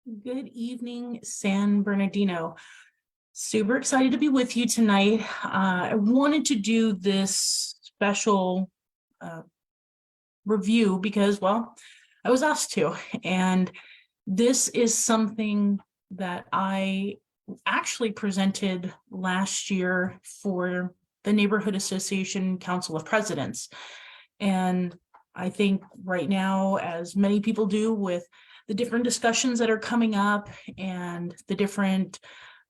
Good evening, San Bernardino. Super excited to be with you tonight. I wanted to do this special uh, review because, well, I was asked to, and this is something that I actually presented last year for the Neighborhood Association Council of Presidents. And I think right now, as many people do with the different discussions that are coming up and the different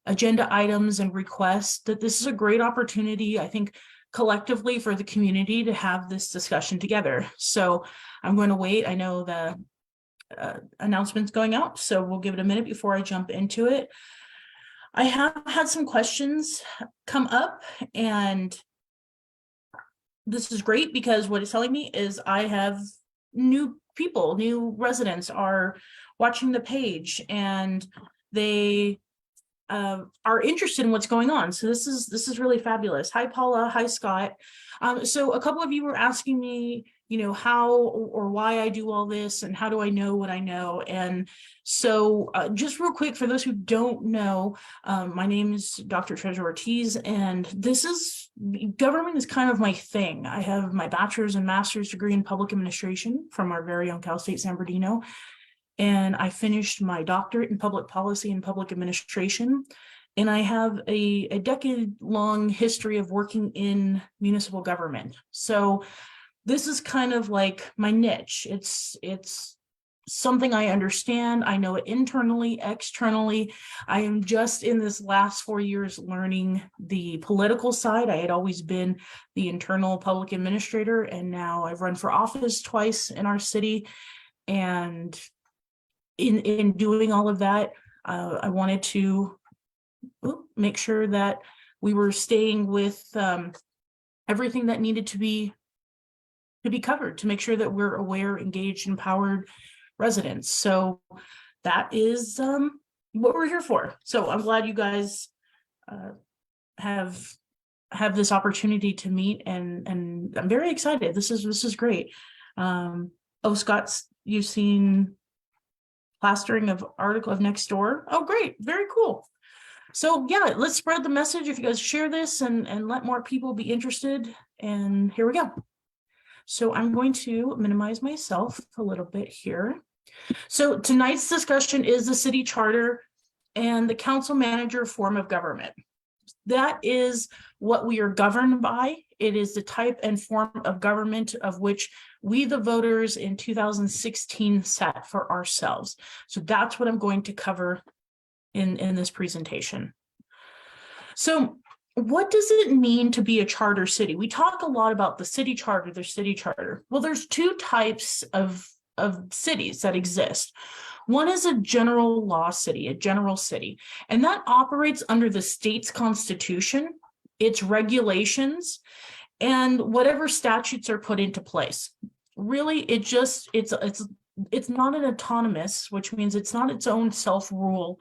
agenda items and requests, that this is a great opportunity, I think, collectively for the community to have this discussion together. So I'm going to wait. I know the announcements going out, so we'll give it a minute before I jump into it. I have had some questions come up, and this is great because what it's telling me is I have new people, new residents are watching the page, and they are interested in what's going on. So this is really fabulous. Hi, Paula. Hi, Scott. So a couple of you were asking me, how or why I do all this and how do I know what I know. And so just real quick, for those who don't know, my name is Dr. Treasure Ortiz, and government is kind of my thing. I have my bachelor's and master's degree in public administration from our very own Cal State San Bernardino. And I finished my doctorate in public policy and public administration. And I have a decade-long history of working in municipal government. So this is kind of like my niche. It's something I understand. I know it internally, externally. I am just in this last 4 years learning the political side. I had always been the internal public administrator, and now I've run for office twice in our city. And in doing all of that, I wanted to make sure that we were staying with everything that needed to be covered, to make sure that we're aware, engaged, empowered residents. So that is what we're here for. So I'm glad you guys have this opportunity to meet, and I'm very excited. This is great. Scott, you've seen plastering of article of next door. Oh, great. Very cool. So yeah, let's spread the message. If you guys share this and let more people be interested, and here we go. So I'm going to minimize myself a little bit here. So tonight's discussion is the city charter and the council manager form of government. That is what we are governed by. It is the type and form of government of which we, the voters, in 2016 set for ourselves. So that's what I'm going to cover in this presentation. So what does it mean to be a charter city? We talk a lot about the city charter, the city charter. Well, there's two types of cities that exist. One is a general law city, a general city, and that operates under the state's constitution, its regulations, and whatever statutes are put into place. Really, it's not an autonomous, which means it's not its own self-rule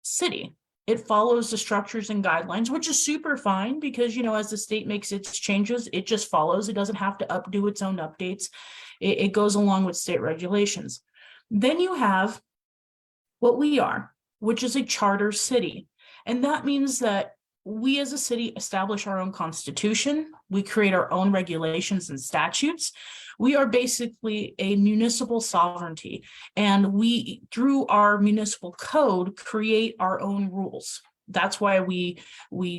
city. It follows the structures and guidelines, which is super fine because, as the state makes its changes, it just follows. It doesn't have to do its own updates. It goes along with state regulations. Then you have what we are, which is a charter city. And that means that we as a city establish our own constitution. We create our own regulations and statutes. We are basically a municipal sovereignty, and we, through our municipal code, create our own rules. That's why we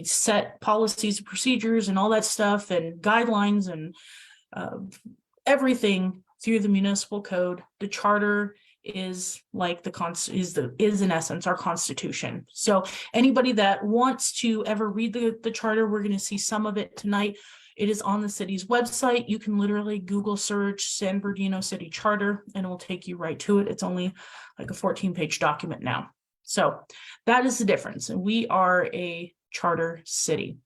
set policies and procedures and all that stuff and guidelines and everything through the municipal code. The charter is like is in essence our constitution. So anybody that wants to ever read the charter, we're going to see some of it tonight. It is on the city's website. You can literally Google search San Bernardino City Charter and it will take you right to it. It's only like a 14-page document now. So that is the difference. And we are a charter city.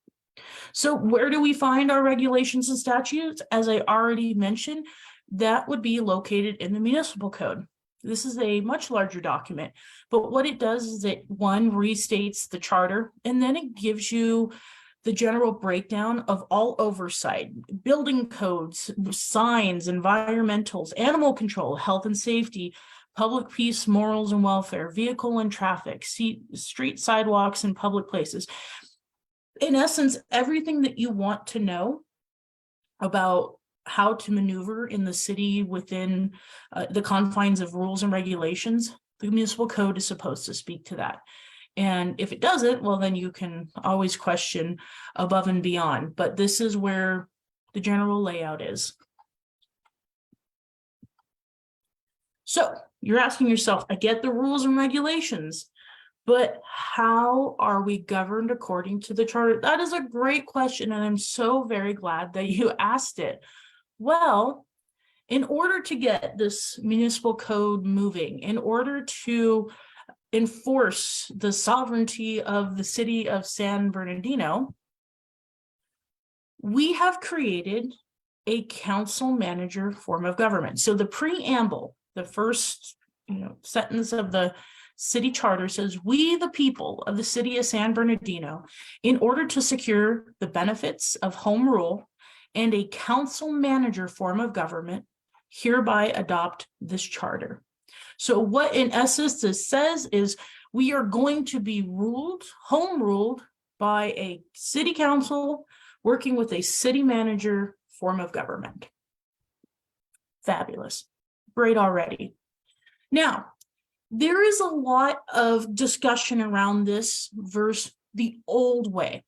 So where do we find our regulations and statutes? As I already mentioned, that would be located in the Municipal Code. This is a much larger document, but what it does is it, one, restates the charter, and then it gives you the general breakdown of all oversight, building codes, signs, environmentals, animal control, health and safety, public peace, morals and welfare, vehicle and traffic, street sidewalks and public places. In essence, everything that you want to know about how to maneuver in the city within the confines of rules and regulations, the municipal code is supposed to speak to that. And if it doesn't, well, then you can always question above and beyond. But this is where the general layout is. So you're asking yourself, I get the rules and regulations, but how are we governed according to the charter? That is a great question, and I'm so very glad that you asked it. Well, in order to get this municipal code moving, in order to enforce the sovereignty of the city of San Bernardino, we have created a council manager form of government. So the preamble, the first sentence of the city charter says, we, the people of the city of San Bernardino, in order to secure the benefits of home rule and a council manager form of government, hereby adopt this charter. So what in essence this says is we are going to be home ruled by a city council working with a city manager form of government. Fabulous. Great already. Now, there is a lot of discussion around this versus the old way,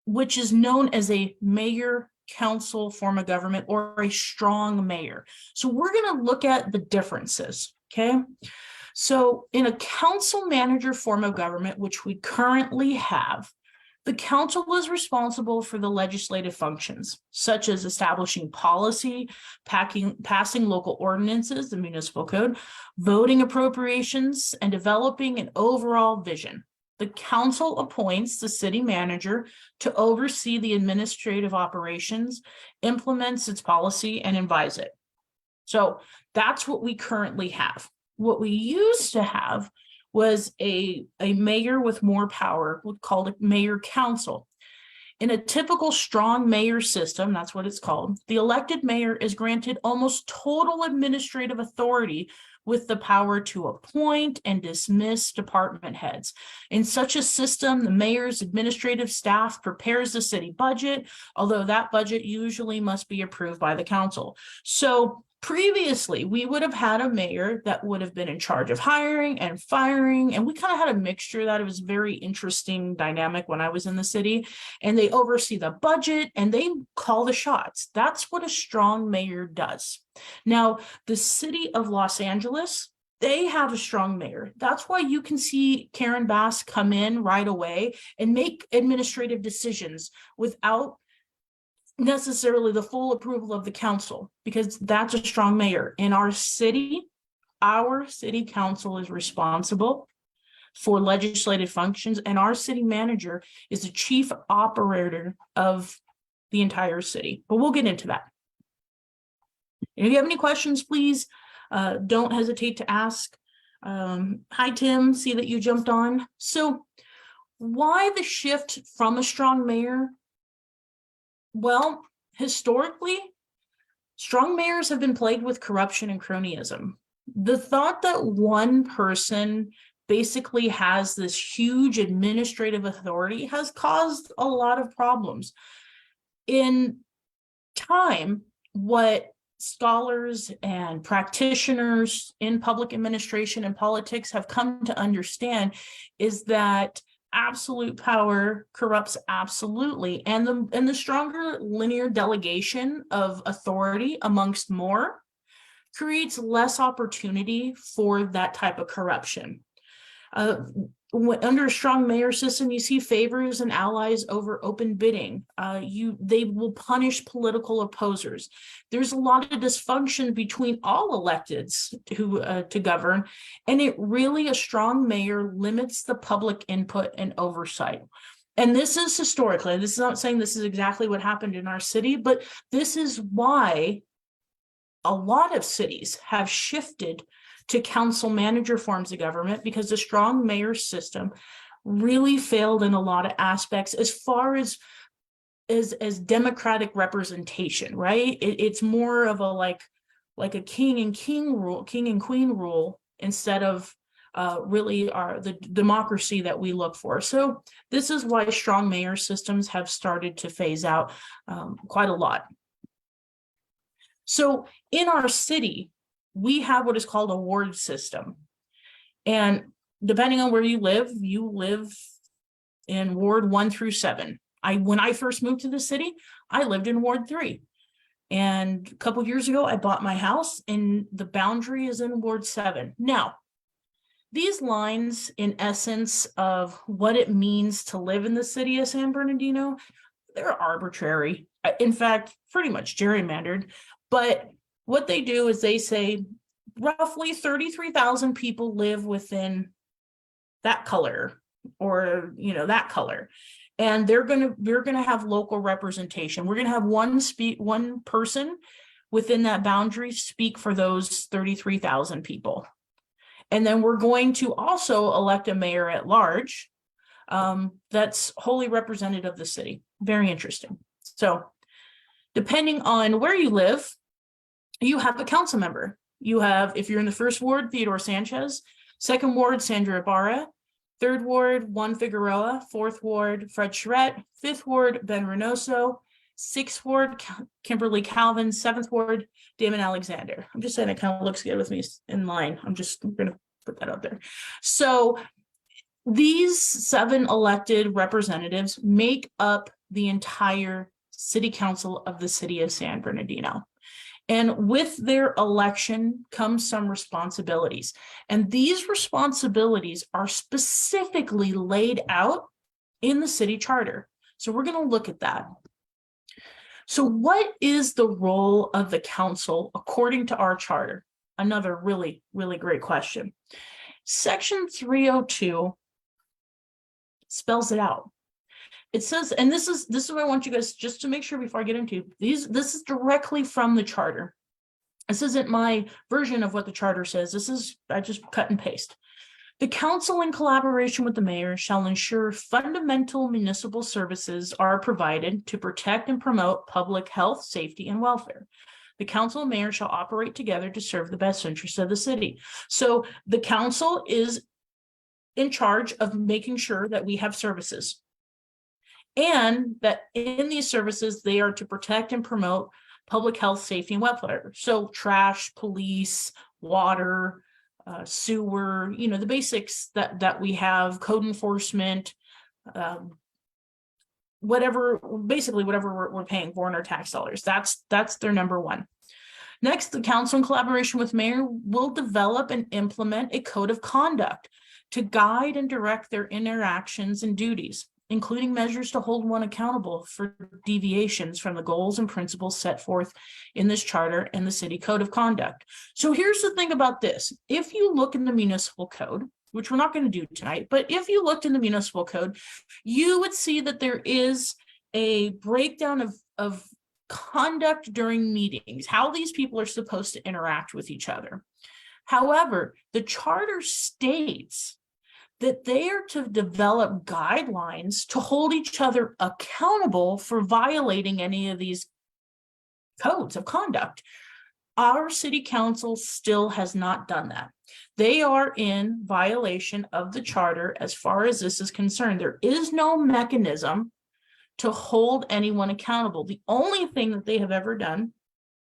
which is known as a mayor council form of government or a strong mayor. So we're going to look at the differences, okay? So in a council manager form of government, which we currently have, the council is responsible for the legislative functions, such as establishing policy, passing local ordinances, the municipal code, voting appropriations, and developing an overall vision. The council appoints the city manager to oversee the administrative operations, implements its policy, and advise it. So that's what we currently have. What we used to have was a mayor with more power, called a mayor council. In a typical strong mayor system, that's what it's called, the elected mayor is granted almost total administrative authority with the power to appoint and dismiss department heads. In such a system, the mayor's administrative staff prepares the city budget, although that budget usually must be approved by the council. So previously, we would have had a mayor that would have been in charge of hiring and firing, and we kind of had a mixture that it was very interesting dynamic when I was in the city, and they oversee the budget and they call the shots. That's what a strong mayor does. Now, the city of Los Angeles, they have a strong mayor. That's why you can see Karen Bass come in right away and make administrative decisions without necessarily the full approval of the council, because that's a strong mayor. In our city council is responsible for legislative functions, and our city manager is the chief operator of the entire city. But we'll get into that. And if you have any questions, please don't hesitate to ask. Hi, Tim, see that you jumped on. So why the shift from a strong mayor? Well, historically, strong mayors have been plagued with corruption and cronyism. The thought that one person basically has this huge administrative authority has caused a lot of problems. In time, what scholars and practitioners in public administration and politics have come to understand is that absolute power corrupts absolutely, and the stronger linear delegation of authority amongst more creates less opportunity for that type of corruption. Under a strong mayor system, you see favors and allies over open bidding. They will punish political opposers. There's a lot of dysfunction between all electeds to govern, and a strong mayor limits the public input and oversight. And this is historically, this is not saying this is exactly what happened in our city, but this is why a lot of cities have shifted to council manager forms of government, because the strong mayor system really failed in a lot of aspects as far as democratic representation, right? It's more of a like a king and queen rule, instead of really the democracy that we look for. So this is why strong mayor systems have started to phase out quite a lot. So in our city, we have what is called a ward system. And depending on where you live in Ward 1 through 7. When I first moved to the city, I lived in Ward 3. And a couple years ago, I bought my house and the boundary is in Ward 7. Now, these lines, in essence, of what it means to live in the city of San Bernardino, they're arbitrary. In fact, pretty much gerrymandered. But what they do is they say roughly 33,000 people live within that color, or that color, and we're gonna have local representation. We're gonna have one person within that boundary speak for those 33,000 people, and then we're going to also elect a mayor at large that's wholly representative of the city. Very interesting. So depending on where you live, you have a council member. You have, if you're in the first ward, Theodore Sanchez; second ward, Sandra Ibarra; third ward, Juan Figueroa; fourth ward, Fred Charette; fifth ward, Ben Reynoso; sixth ward, Kimberly Calvin; seventh ward, Damon Alexander. I'm just saying it kind of looks good with me in line. I'm going to put that out there. So these 7 elected representatives make up the entire city council of the city of San Bernardino. And with their election comes some responsibilities. And these responsibilities are specifically laid out in the city charter. So we're going to look at that. So what is the role of the council according to our charter? Another really, really great question. Section 302 spells it out. It says, and this is what I want you guys just to make sure before I get into these, this is directly from the charter. This isn't my version of what the charter says. I just cut and paste. The council, in collaboration with the mayor, shall ensure fundamental municipal services are provided to protect and promote public health, safety, and welfare. The council and mayor shall operate together to serve the best interests of the city. So the council is in charge of making sure that we have services, and that in these services, they are to protect and promote public health, safety, and welfare. So trash, police, water, sewer, the basics that we have, code enforcement, basically whatever we're paying for in our tax dollars. That's their number one. Next, the council, in collaboration with mayor, will develop and implement a code of conduct to guide and direct their interactions and duties, including measures to hold one accountable for deviations from the goals and principles set forth in this charter and the city code of conduct. So here's the thing about this. If you look in the municipal code, which we're not going to do tonight, but if you looked in the municipal code, you would see that there is a breakdown of conduct during meetings, how these people are supposed to interact with each other. However, the charter states that they are to develop guidelines to hold each other accountable for violating any of these codes of conduct. Our city council still has not done that. They are in violation of the charter as far as this is concerned. There is no mechanism to hold anyone accountable. The only thing that they have ever done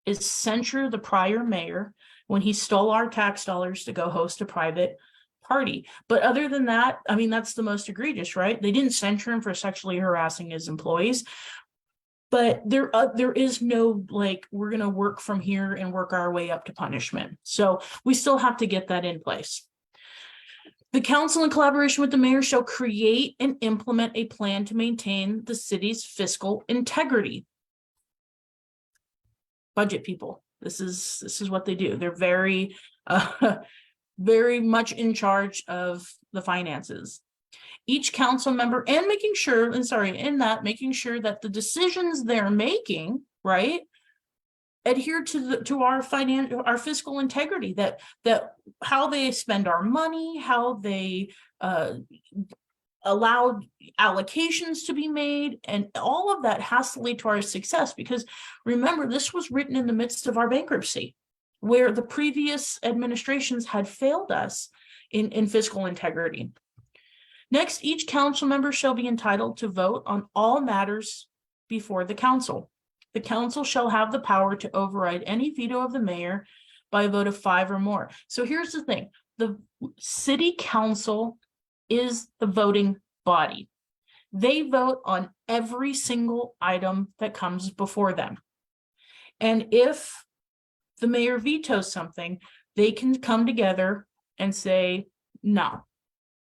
is censure the prior mayor when he stole our tax dollars to go host a private party. But other than that, I mean, that's the most egregious, right? They didn't censure him for sexually harassing his employees. But there is no, like, we're going to work from here and work our way up to punishment. So we still have to get that in place. The council, in collaboration with the mayor, shall create and implement a plan to maintain the city's fiscal integrity. Budget people. This is what they do. They're very much in charge of the finances. Each council member, and making sure that the decisions they're making, right, adhere to our fiscal integrity, that how they spend our money, how they allow allocations to be made, and all of that has to lead to our success. Because remember, this was written in the midst of our bankruptcy. where the previous administrations had failed us in fiscal integrity. Next, each council member shall be entitled to vote on all matters before the council. The council shall have the power to override any veto of the mayor by a vote of 5 or more. So here's the thing. The city council is the voting body. They vote on every single item that comes before them. And if the mayor vetoes something, they can come together and say, no,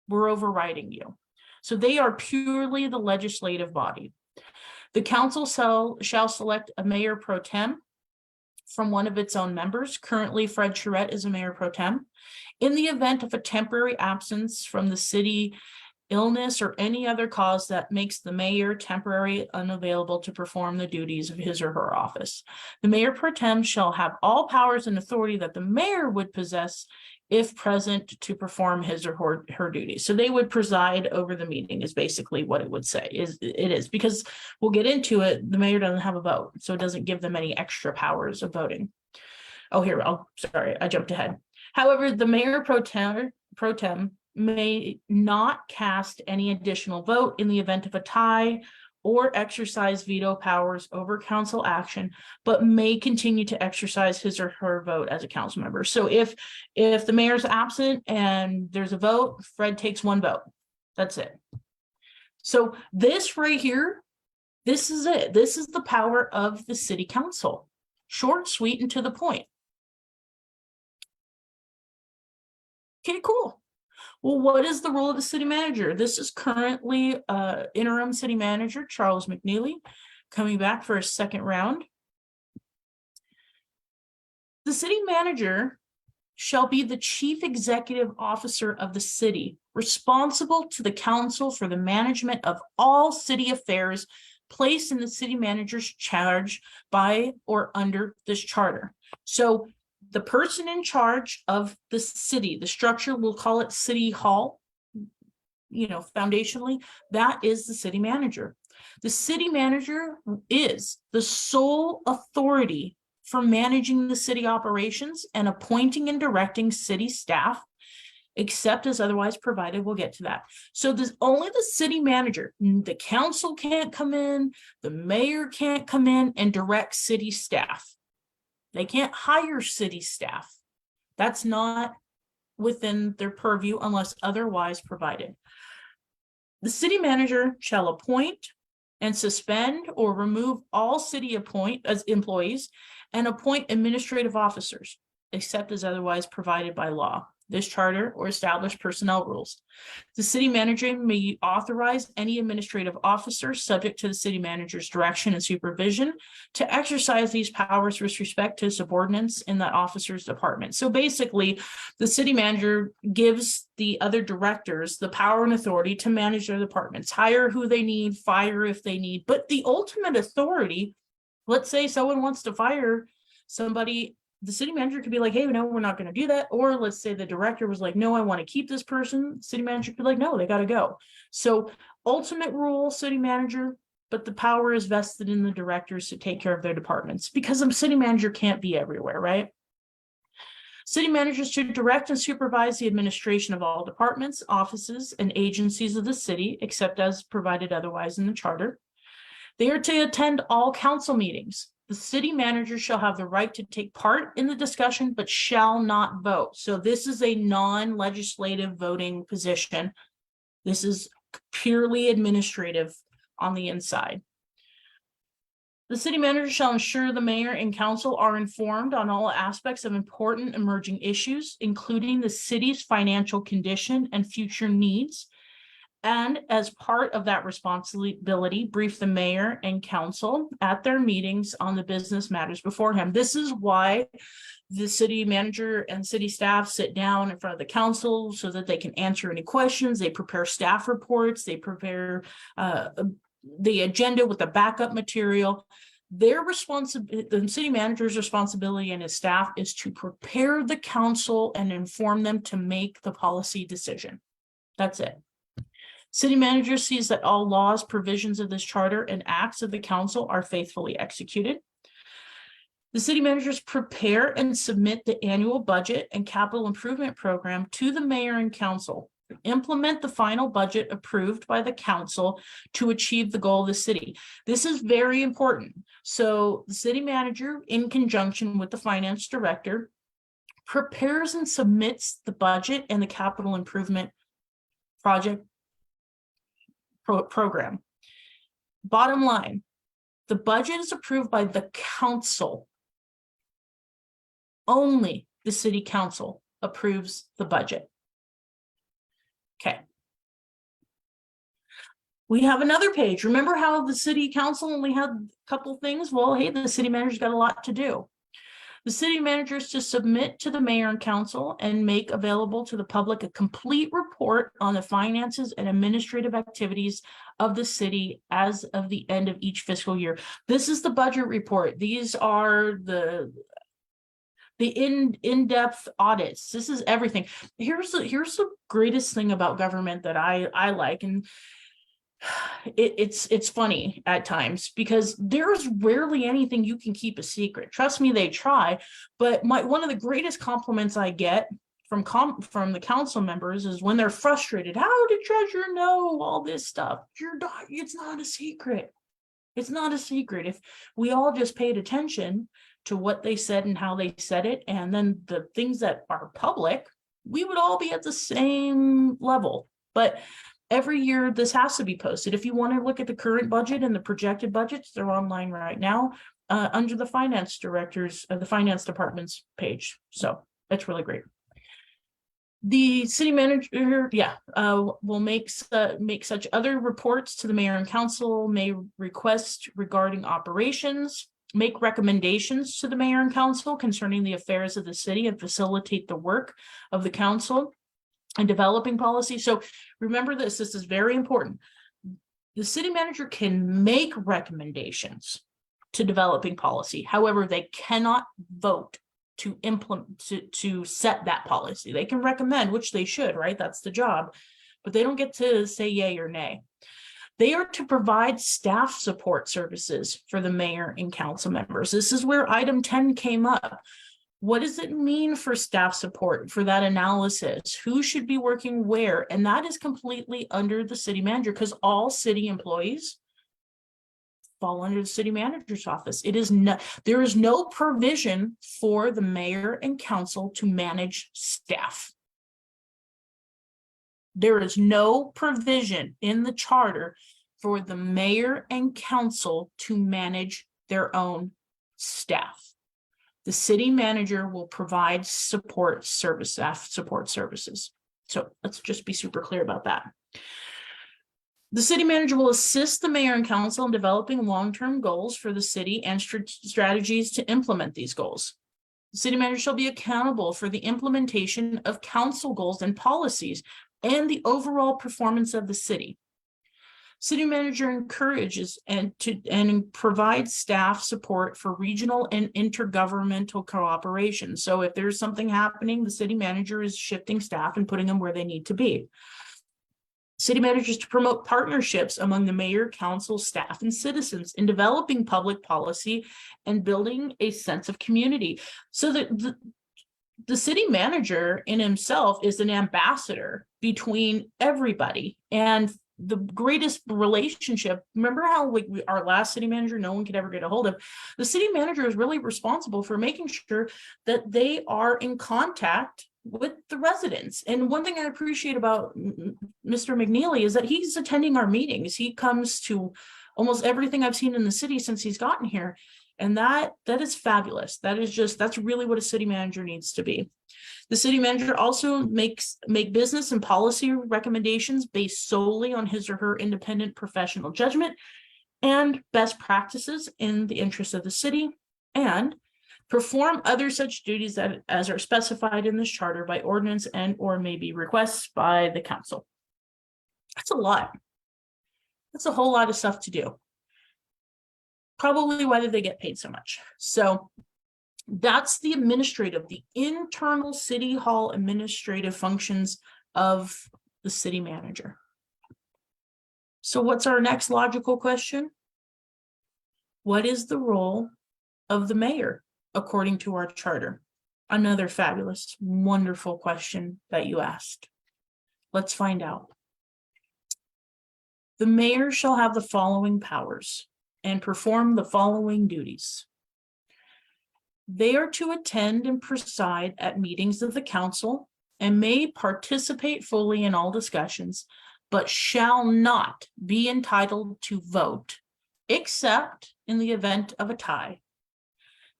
we're overriding you. So they are purely the legislative body. The council shall select a mayor pro tem from one of its own members. Currently, Fred Charette is a mayor pro tem. In the event of a temporary absence from the city, illness, or any other cause that makes the mayor temporarily unavailable to perform the duties of his or her office, the mayor pro tem shall have all powers and authority that the mayor would possess if present to perform his or her duties. So they would preside over the meeting is basically what it would say. It is because we'll get into it. The mayor doesn't have a vote, so it doesn't give them any extra powers of voting. Oh, sorry, I jumped ahead. However, the mayor pro tem may not cast any additional vote in the event of a tie or exercise veto powers over council action, but may continue to exercise his or her vote as a council member. So if the mayor's absent and there's a vote, Fred takes 1 vote. That's it. So this right here, this is it. This is the power of the city council. Short, sweet, and to the point. Okay, cool. Well, what is the role of the city manager? This is currently interim city manager, Charles McNeely, coming back for a 2nd round. The city manager shall be the chief executive officer of the city, responsible to the council for the management of all city affairs placed in the city manager's charge by or under this charter. So the person in charge of the city, the structure, we'll call it City Hall, foundationally, that is the city manager. The city manager is the sole authority for managing the city operations and appointing and directing city staff, except as otherwise provided. We'll get to that. So there's only the city manager. The council can't come in, the mayor can't come in and direct city staff. They can't hire city staff. That's not within their purview unless otherwise provided. The city manager shall appoint and suspend or remove all city employees and appoint administrative officers, except as otherwise provided by law, this charter, or established personnel rules. The city manager may authorize any administrative officer subject to the city manager's direction and supervision to exercise these powers with respect to subordinates in that officer's department. So basically, the city manager gives the other directors the power and authority to manage their departments, hire who they need, fire if they need, but the ultimate authority, let's say someone wants to fire somebody, the city manager could be like, hey, no, we're not going to do that. Or let's say the director was like, no, I want to keep this person. City manager could be like, no, they got to go. So ultimate rule, city manager, but the power is vested in the directors to take care of their departments because the city manager can't be everywhere, right? City managers should direct and supervise the administration of all departments, offices, and agencies of the city, except as provided otherwise in the charter. They are to attend all council meetings. The city manager shall have the right to take part in the discussion, but shall not vote. So this is a non-legislative voting position. This is purely administrative on the inside. The city manager shall ensure the mayor and council are informed on all aspects of important emerging issues, including the city's financial condition and future needs. And as part of that responsibility, brief the mayor and council at their meetings on the business matters before him. This is why the city manager and city staff sit down in front of the council so that they can answer any questions. They prepare staff reports. They prepare the agenda with the backup material. The city manager's responsibility and his staff is to prepare the council and inform them to make the policy decision. That's it. City manager sees that all laws, provisions of this charter, and acts of the council are faithfully executed. The city managers prepare and submit the annual budget and capital improvement program to the mayor and council. Implement the final budget approved by the council to achieve the goal of the city. This is very important. So the city manager, in conjunction with the finance director, prepares and submits the budget and the capital improvement project program. Bottom line, the budget is approved by the council. Only the city council approves the budget. Okay. We have another page. Remember how the city council only had a couple things? Well, hey, the city manager's got a lot to do. The city manager is to submit to the mayor and council and make available to the public a complete report on the finances and administrative activities of the city as of the end of each fiscal year. This is the budget report. These are the in-depth audits. This is everything. Here's the greatest thing about government that I like, and it's funny at times because there's rarely anything you can keep a secret. Trust me, they try. But one of the greatest compliments I get from the council members is when they're frustrated. How did treasurer know all this stuff? It's not a secret. It's not a secret. If we all just paid attention to what they said and how they said it, and then the things that are public, we would all be at the same level. But every year this has to be posted. If you want to look at the current budget and the projected budgets, they're online right now under the finance directors of the finance department's page. So that's really great. The city manager, will make such other reports to the mayor and council, may request regarding operations, make recommendations to the mayor and council concerning the affairs of the city, and facilitate the work of the council and developing policy. So remember this is very important. The city manager can make recommendations to developing policy. However, they cannot vote to implement, to set that policy. They can recommend, which they should, right? That's the job, but they don't get to say yay or nay. They are to provide staff support services for the mayor and council members. This is where item 10 came up. What does it mean for staff support, for that analysis? Who should be working where? And that is completely under the city manager, because all city employees fall under the city manager's office. There is no provision for the mayor and council to manage staff. There is no provision in the charter for the mayor and council to manage their own staff. The city manager will provide staff support services. So let's just be super clear about that. The city manager will assist the mayor and council in developing long-term goals for the city and strategies to implement these goals. The city manager shall be accountable for the implementation of council goals and policies and the overall performance of the city. City manager encourages and provides staff support for regional and intergovernmental cooperation. So if there's something happening, the city manager is shifting staff and putting them where they need to be. City managers to promote partnerships among the mayor, council, staff, and citizens in developing public policy and building a sense of community. So that the city manager in himself is an ambassador between everybody. And the greatest relationship, remember how our last city manager, no one could ever get a hold of. The city manager is really responsible for making sure that they are in contact with the residents. And one thing I appreciate about Mr. McNeely is that he's attending our meetings. He comes to almost everything I've seen in the city since he's gotten here. And that is fabulous. That's really what a city manager needs to be. The city manager also make business and policy recommendations based solely on his or her independent professional judgment and best practices in the interest of the city, and perform other such duties as are specified in this charter by ordinance and or maybe requests by the council. That's a lot. That's a whole lot of stuff to do. Probably why do they get paid so much? So that's the internal city hall administrative functions of the city manager. So what's our next logical question? What is the role of the mayor according to our charter? Another fabulous, wonderful question that you asked. Let's find out. The mayor shall have the following powers and perform the following duties. They are to attend and preside at meetings of the council and may participate fully in all discussions, but shall not be entitled to vote, except in the event of a tie,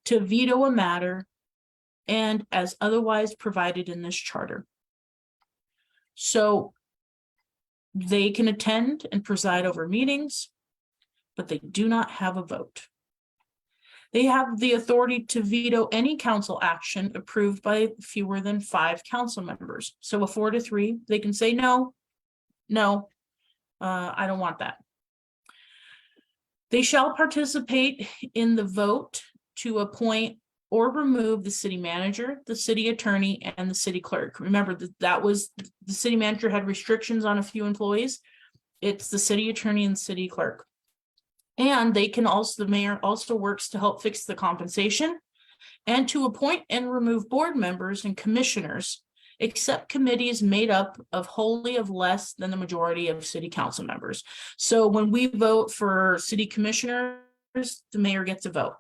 to veto a matter, and as otherwise provided in this charter. So they can attend and preside over meetings, but they do not have a vote. They have the authority to veto any council action approved by fewer than 5 council members. So a 4 to 3, they can say no, I don't want that. They shall participate in the vote to appoint or remove the city manager, the city attorney, and the city clerk. Remember that was the city manager had restrictions on a few employees. It's the city attorney and city clerk. And they can also, the mayor also works to help fix the compensation and to appoint and remove board members and commissioners, except committees made up of wholly of less than the majority of city council members. So when we vote for city commissioners, the mayor gets a vote.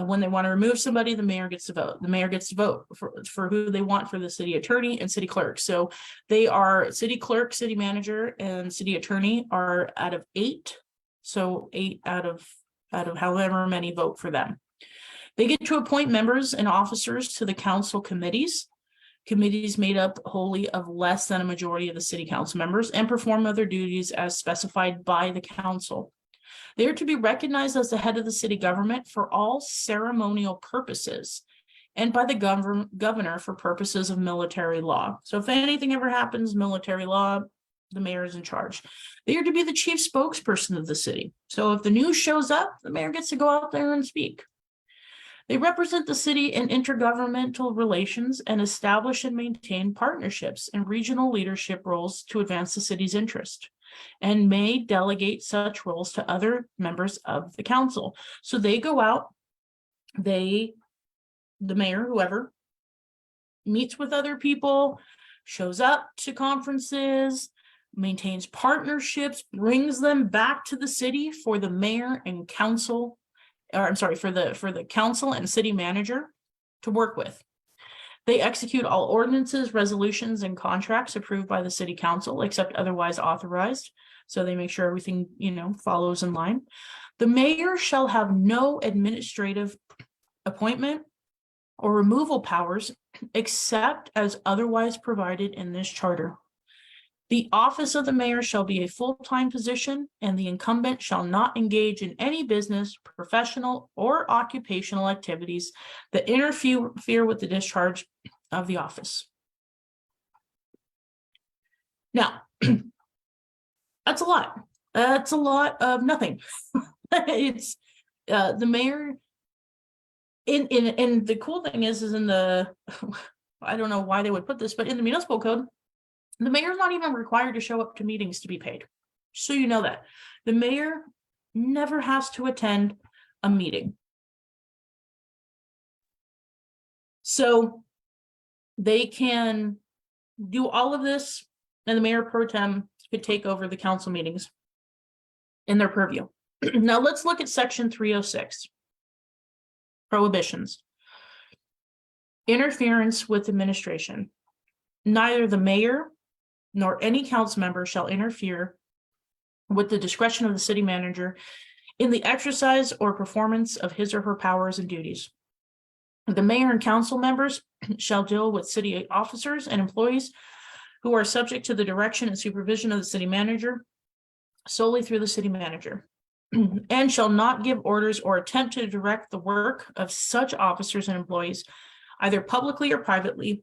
When they want to remove somebody, the mayor gets to vote. The mayor gets to vote for who they want for the city attorney and city clerk. So they are city clerk, city manager, and city attorney are out of 8. So 8 out of however many vote for them. They get to appoint members and officers to the council committees made up wholly of less than a majority of the city council members, and perform other duties as specified by the council. They are to be recognized as the head of the city government for all ceremonial purposes and by the governor for purposes of military law. So if anything ever happens, military law, the mayor is in charge. They are to be the chief spokesperson of the city. So if the news shows up, the mayor gets to go out there and speak. They represent the city in intergovernmental relations and establish and maintain partnerships and regional leadership roles to advance the city's interest, and may delegate such roles to other members of the council. So they go out, the mayor, whoever, meets with other people, shows up to conferences, maintains partnerships, brings them back to the city for the mayor and council, or I'm sorry, for the council and city manager to work with. They execute all ordinances, resolutions, and contracts approved by the city council, except otherwise authorized. So they make sure everything, follows in line. The mayor shall have no administrative appointment or removal powers, except as otherwise provided in this charter. The office of the mayor shall be a full-time position, and the incumbent shall not engage in any business, professional, or occupational activities that interfere with the discharge of the office. Now, that's a lot. That's a lot of nothing. It's the mayor. And the cool thing is in the, I don't know why they would put this, but in the municipal code, the mayor's not even required to show up to meetings to be paid. So you know that. The mayor never has to attend a meeting. So they can do all of this, and the mayor pro tem could take over the council meetings in their purview. Now let's look at section 306. Prohibitions. Interference with administration. Neither the mayor nor any council member shall interfere with the discretion of the city manager in the exercise or performance of his or her powers and duties. The mayor and council members shall deal with city officers and employees who are subject to the direction and supervision of the city manager solely through the city manager, and shall not give orders or attempt to direct the work of such officers and employees, either publicly or privately.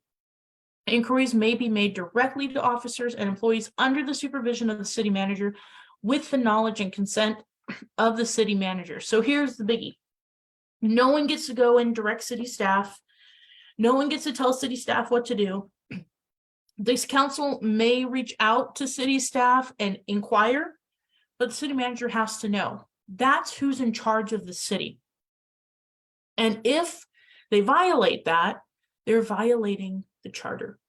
Inquiries may be made directly to officers and employees under the supervision of the city manager with the knowledge and consent of the city manager. So here's the biggie. No one gets to go and direct city staff. No one gets to tell city staff what to do. This council may reach out to city staff and inquire, but the city manager has to know. That's who's in charge of the city. And if They violate that, they're violating the charter.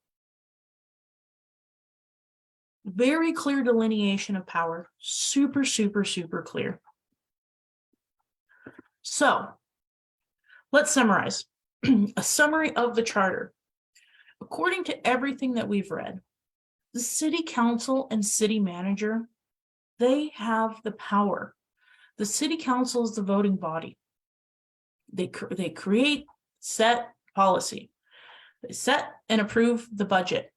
Very clear delineation of power, super, super, super clear. So let's summarize. A summary of the charter. According to everything that we've read, the city council and city manager, they have the power. The city council is the voting body. They create, set policy. They set and approve the budget.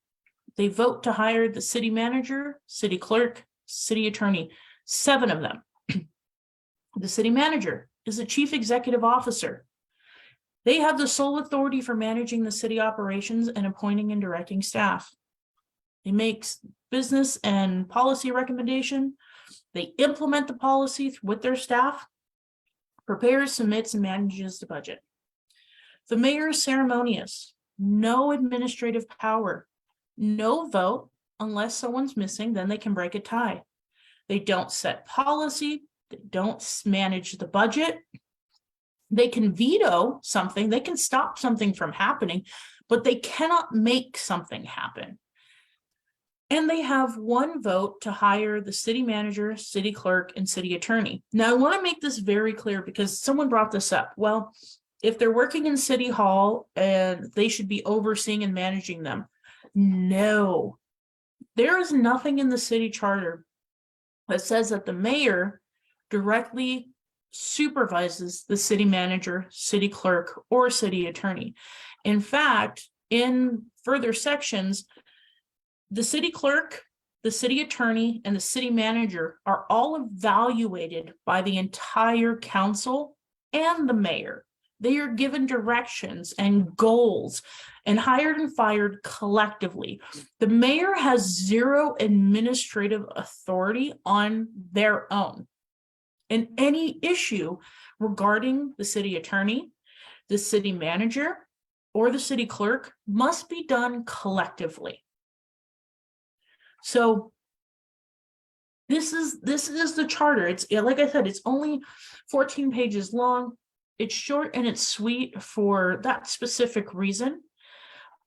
They vote to hire the city manager, city clerk, city attorney, 7 of them. The city manager is the chief executive officer. They have the sole authority for managing the city operations and appointing and directing staff. They make business and policy recommendation. They implement the policy with their staff, prepares, submits, and manages the budget. The mayor is ceremonious, no administrative power, no vote unless someone's missing, then they can break a tie. They don't set policy, they don't manage the budget. They can veto something, they can stop something from happening, but they cannot make something happen. And they have 1 vote to hire the city manager, city clerk, and city attorney. Now, I want to make this very clear because someone brought this up. Well, if they're working in City Hall and they should be overseeing and managing them. No, there is nothing in the city charter that says that the mayor directly supervises the city manager, city clerk, or city attorney. In fact, in further sections, the city clerk, the city attorney, and the city manager are all evaluated by the entire council and the mayor. They are given directions and goals and hired and fired collectively. The mayor has 0 administrative authority on their own. And any issue regarding the city attorney, the city manager, or the city clerk must be done collectively. So this is the charter. It's, like I said, it's only 14 pages long. It's short and it's sweet for that specific reason.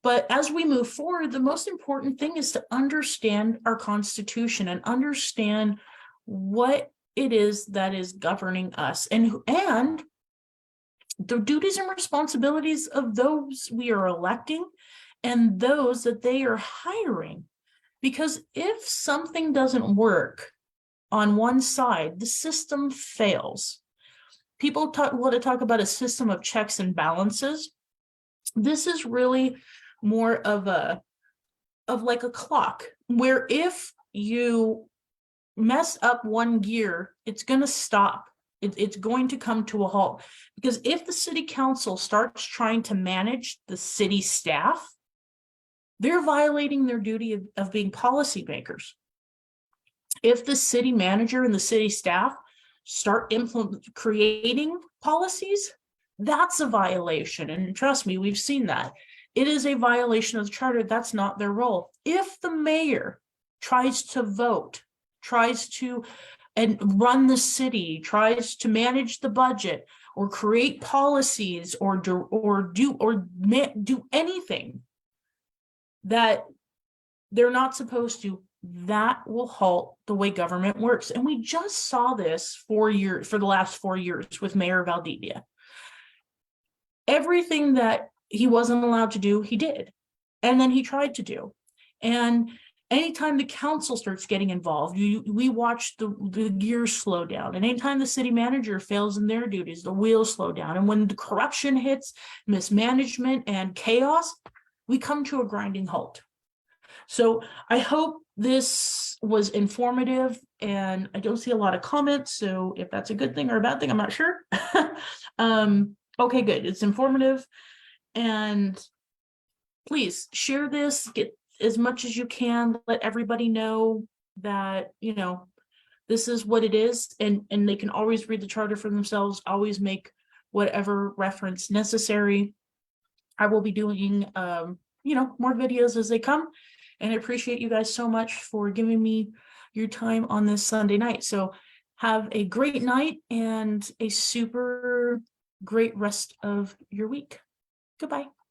But as we move forward, the most important thing is to understand our Constitution and understand what it is that is governing us and the duties and responsibilities of those we are electing and those that they are hiring. Because if something doesn't work on one side, the system fails. People want to talk about a system of checks and balances. This is really more of like a clock, where if you mess up one gear, it's going to stop. It's going to come to a halt. Because if the city council starts trying to manage the city staff, they're violating their duty of being policymakers. If the city manager and the city staff start creating policies, that's a violation. And trust me, we've seen that. It is a violation of the charter. That's not their role. If the mayor tries to vote, tries to run the city, tries to manage the budget, or create policies, or do anything that they're not supposed to, that will halt the way government works. And we just saw this for the last 4 years with Mayor Valdivia. Everything that he wasn't allowed to do, he did. And then he tried to do. And anytime the council starts getting involved, we watch the gears slow down. And anytime the city manager fails in their duties, the wheels slow down. And when the corruption hits, mismanagement and chaos, we come to a grinding halt. So I hope this was informative, and I don't see a lot of comments. So if that's a good thing or a bad thing, I'm not sure. Okay, good. It's informative. And please share this, get as much as you can, let everybody know that, this is what it is, and they can always read the charter for themselves, always make whatever reference necessary. I will be doing, more videos as they come, and I appreciate you guys so much for giving me your time on this Sunday night. So have a great night and a super great rest of your week. Goodbye.